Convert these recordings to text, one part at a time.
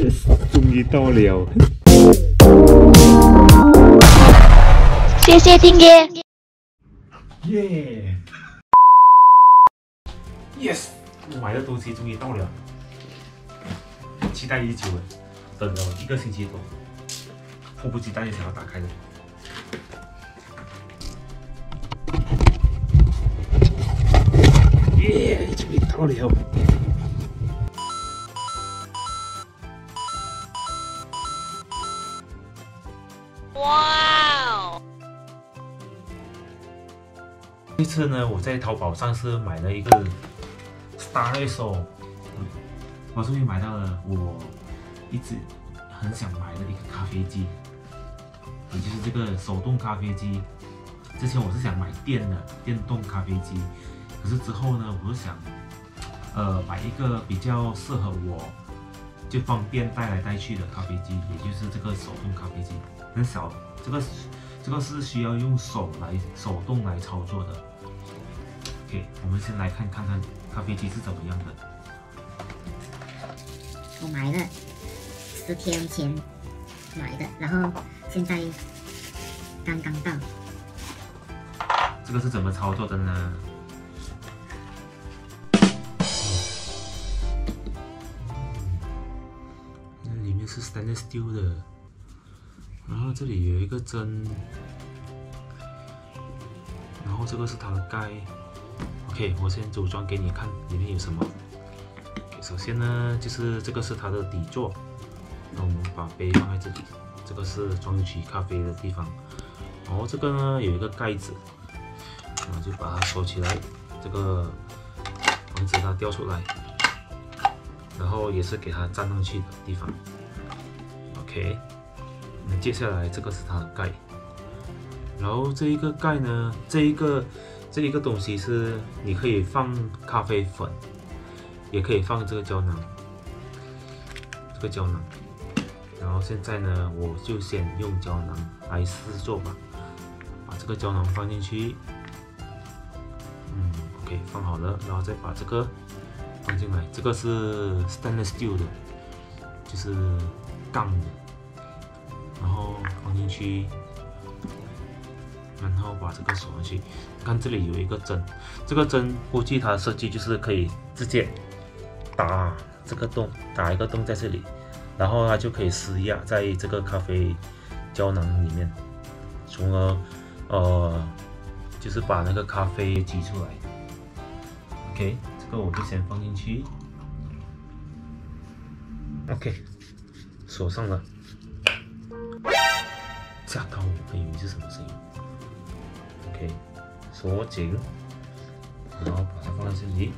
Yes， 终于到了。谢谢丁爷。耶 ！Yes， 我买的东西终于到了，期待已久了，等了1个星期多，迫不及待就想要打开了。耶！终于到了。哇！这次呢，我在淘宝上是买了一个 Staresso， 我终于买到了我一直很想买的一个咖啡机，也就是这个手动咖啡机。之前我是想买电动咖啡机，可是之后呢，我是想，买一个比较适合我，就方便带来带去的咖啡机，也就是这个手动咖啡机。很小，这个是需要用手动来操作的。OK， 我们先来看看咖啡机是怎么样的。我买了10天前买的，然后现在刚刚到。这个是怎么操作的呢？里面是 stainless steel 的，然后这里有一个针，然后这个是它的盖。OK， 我先组装给你看里面有什么。首先呢，就是这个是它的底座，那我们把杯放在这里，这个是装取咖啡的地方。然后这个呢有一个盖子，我就把它收起来，这个防止它掉出来。然后也是给它站上去的地方。OK， 那接下来这个是它的盖，然后这一个盖呢，这一个东西是你可以放咖啡粉，也可以放这个胶囊，然后现在呢，我就先用胶囊来试做吧，把这个胶囊放进去，OK， 放好了，然后再把这个放进来，这个是 stainless steel 的，就是钢的，然后放进去，然后把这个锁上去。看这里有一个针，这个针估计它的设计就是可以直接打这个洞，打一个洞在这里，然后它就可以施压在这个咖啡胶囊里面，从而就是把那个咖啡挤出来。OK， 这个我就先放进去。OK， 锁上了。吓到我，以为是什么声音。OK， 锁紧，然后把它放在这里。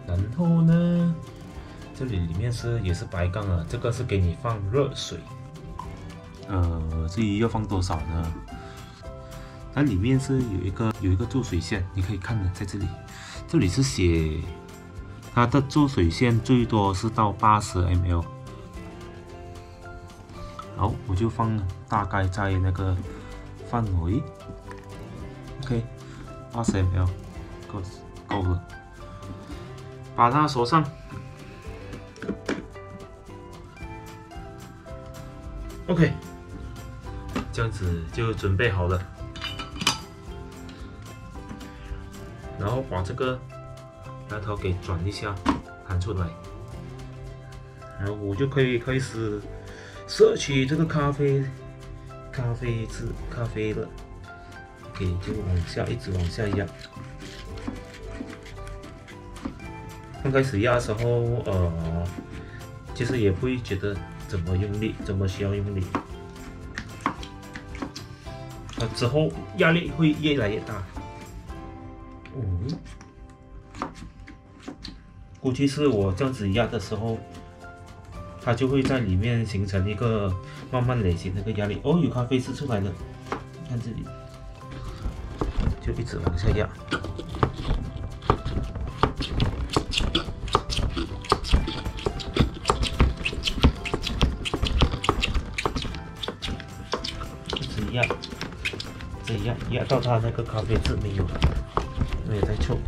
然后呢，这里面也是白钢啊，这个是给你放热水。至于要放多少呢？它里面是有一个注水线，你可以看的，在这里，这里是写它的注水线最多是到80 ml。好，我就放大概在那个范围 ，OK， 80 ml 够了，把它锁上。OK， 这样子就准备好了，然后把这个牙头给转一下，弹出来，然后我就可以开始摄取这个咖啡了。OK， 就一直往下压。刚开始压的时候，其实也不会觉得怎么用力，怎么需要用力。之后压力会越来越大。估计是我这样子压的时候，它就会在里面形成一个慢慢累积那个压力。哦，有咖啡丝出来了，看这里，就一直往下压。一直压，这压到它那个咖啡渍没有在臭。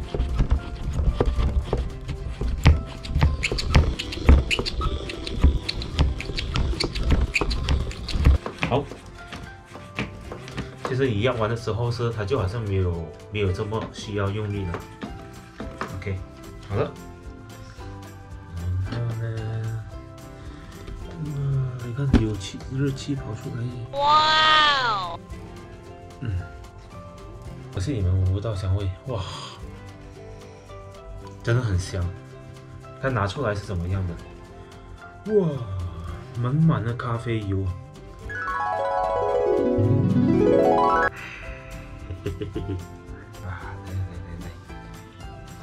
就是你压完的时候是它就好像没有这么需要用力了。OK， 好了。然后呢？你看有热气跑出来。哇哦！可是你们闻不到香味，哇，真的很香。它拿出来是怎么样的？哇，满满的咖啡油。啊，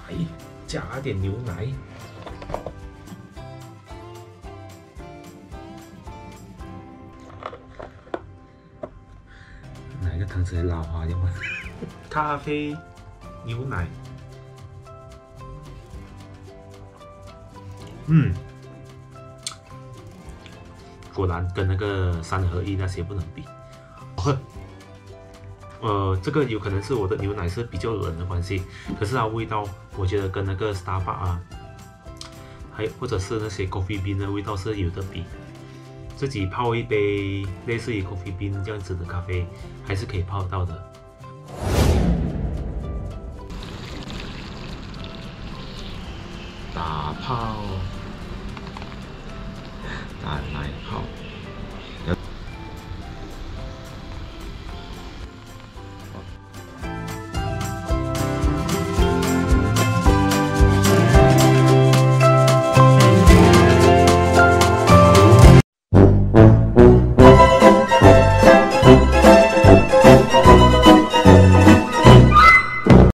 来，加点牛奶。拿一个汤匙来拉花掉吗？咖啡、牛奶，果然跟那个3合1那些不能比。这个有可能是我的牛奶是比较冷的关系，可是它味道我觉得跟那个 Starbucks 啊，还有或者是那些 Coffee Bean 的味道是有的比。自己泡一杯类似于 Coffee Bean 这样子的咖啡，还是可以泡到的。打泡，打奶泡。